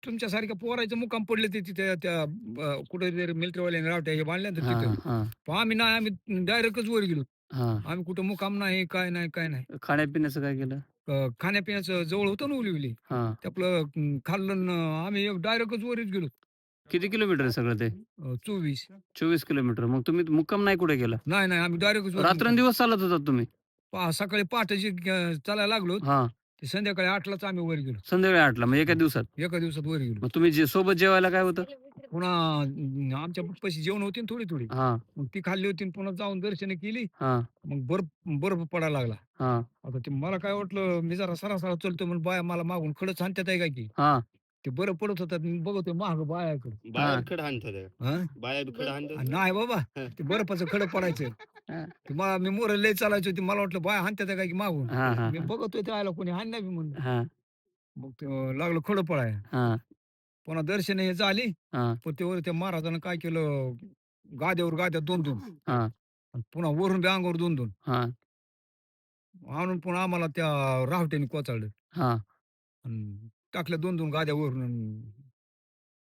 तुमच्यासारख्या पोराचं मुकाम पडले ते तिथे त्या कुठेतरी मिलिटरीवाल्याने रावट्या हे बांधल्या ना तिथं. हां, हां, पण आम्ही डायरेक्टच वर गेलो. हां. आम्ही कुठं मुकाम नाही, काय नाही, काय नाही. खाण्यापिण्याचं काय केलं? खाण्यापिण्याचं जवळ होतं ना उलिवली. हां. ते आपलं खाल्लं अन् आम्ही डायरेक्टच वरच गेलो. किती किलोमीटर आहे सगळं ते? 24. 24 किलोमीटर. मग तुम्ही मुक्काम नाही कुठे केला? नाही, नाही आम्ही डायरेक्टच वर मुकाम. रात्रंदिवस चालत होतात तुम्ही? सकाळी पहाटेची चालायला लागलो. हां. ते संध्याकाळी 8लाच आम्ही वर गेलो. संध्याकाळी 8:00ला म्हणजे एका हां. दिवसात. एका दिवसात वर गेलो. मग तुम्ही सोबत जेवायला काय होतं? पुन्हा आमच्या पैसे जेवण होती ना थोडी-थोडी. हां, मग ती खाल्ली होती आणि पुन्हा जाऊन दर्शनं केली. हां, मग बर्फ बर्फ पडायला लागला. हां, आता ते मला काय वाटलं, मी जरा सरासरा चलतोय म्हणून बाया मला मागून खडच हाणतात आहे काय की. हां, ते बरं पडत होतं मी बघतोय मागं बायाकडे. हां, बाया बी खडं हाणतात आहे. हां? बाया बी खडं हाणतात ना. नाही बाबा, हं. ते बर्फाचं खडं पडायचं. हां, ते मला मी मोरं लय चालायची होती. मला वाटलं बाया हाणतात आहे काय की मागून. हां, हां, मी हां, बघतोय त्याला कोणी हाणणार बी म्हणून. हां, मग ते लागलं खडं पडायला. हां, पुन्हा दर्शन हे झाली. हां, पण ते वर त्या महाराजानं काय केलं, गाद्यावर गाद्या 2-2 हां, आणि पुन्हा वरून बी अंगावर 2-2 हां, आणून पुन्हा आम्हाला त्या रावट्याने कोचाळलं हां, आणि टाकल्या 2-2 गाद्या वरून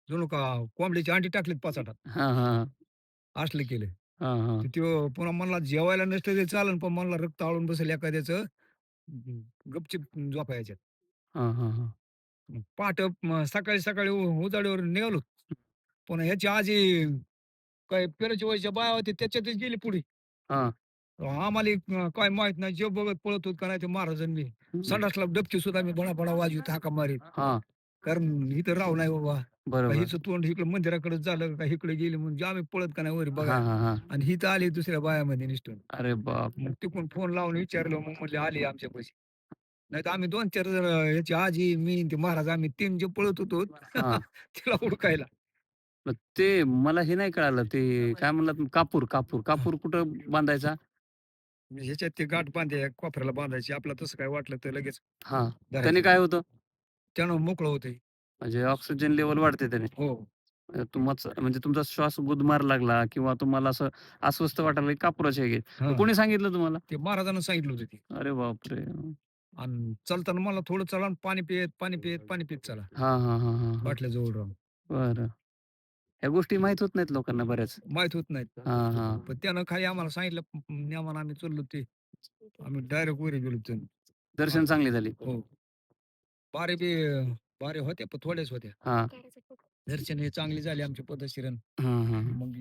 जणू का कोंबडीची अंडी टाकलीत पाचाटात. हां, हां, असलं केलं. हां, हां, तर त्यो पुन्हा म्हणला जेवायला नसलं तरी चालेल, पण म्हणला रक्त आळून बसेल एखाद्याचं, गपचीप झोपायच्यात. हां, हां, हां, मग पहाटे सकाळी-सकाळी उजाडीवर निघालो. पुन्हा ह्याची आजी काय पेराच्या वयच्या बाया होत्या त्याच्यातच गेली पुढे. हां, आम्हाला काय माहित नाही. जे बघत पळत होत का नाही ते महाराजांनी हं, संडासला डबकी सुद्धा मी भणाभणा वाजवीत हाका मारीत. हां, कारण इथं राव नाही बाबा. का बरोबर. हिचं तोंड इकडं मंदिराकडे झालं का इकडे गेली म्हणजे आम्ही पळत का नाही वर हां, बघायला. हां, हां. आणि ही तर आली दुसऱ्या बायामध्ये निसटून. अरे बापरे! मग तिकडून फोन लावून विचारलं मग म्हणले आली आमच्यापाशी. नाहीतर आम्ही 2-4 जण याची आजी, मी आणि ते महाराज आम्ही 3 जे पळत होतो हां. तिला हुडकायला. मग ते मला हे नाही कळालं ते काय म्हणलात कापूर कुठं बांधायचा? ह्याच्यात ते गाठ बांधे कोपऱ्याला बांधायची. आपल्याला तसं काय वाटलं तर लगेच हां. त्याने धरायचं. काय होतं? त्यानं मोकळं होतंय. म्हणजे ऑक्सिजन लेव्हल वाढते त्याने. हो. तुमचा म्हणजे तुमचा श्वास गुदमार लागला किंवा तुम्हाला असं अस्वस्थ वाटायला लागलं, कापुराची आहे. मग हां. कोणी सांगितलं तुम्हाला? ते महाराजांना सांगितलं होतं ते. अरे बापरे! आणि चालताना मला थोडं चला आणि पाणी पित, पाणी पित, पाणी पित चला. हां, हां, हां, हां, हां. बाटल्याजवळ राहून. बरं. ह्या गोष्टी माहीत होत नाहीत लोकांना बऱ्याच. माहीत होत नाहीत. हां, हां. पण त्यानं खाली आम्हाला सांगितलं नेमानं आम्ही चाललो ते. आम्ही डायरेक्ट वर गेलो ते. दर्शन चांगली झाली. हो. बारी बी बारी होत्या पण थोड्याच होत्या. हां. दर्शन हे चांगली झाली आमची पद्धतशीर. हां, हां, हां. मग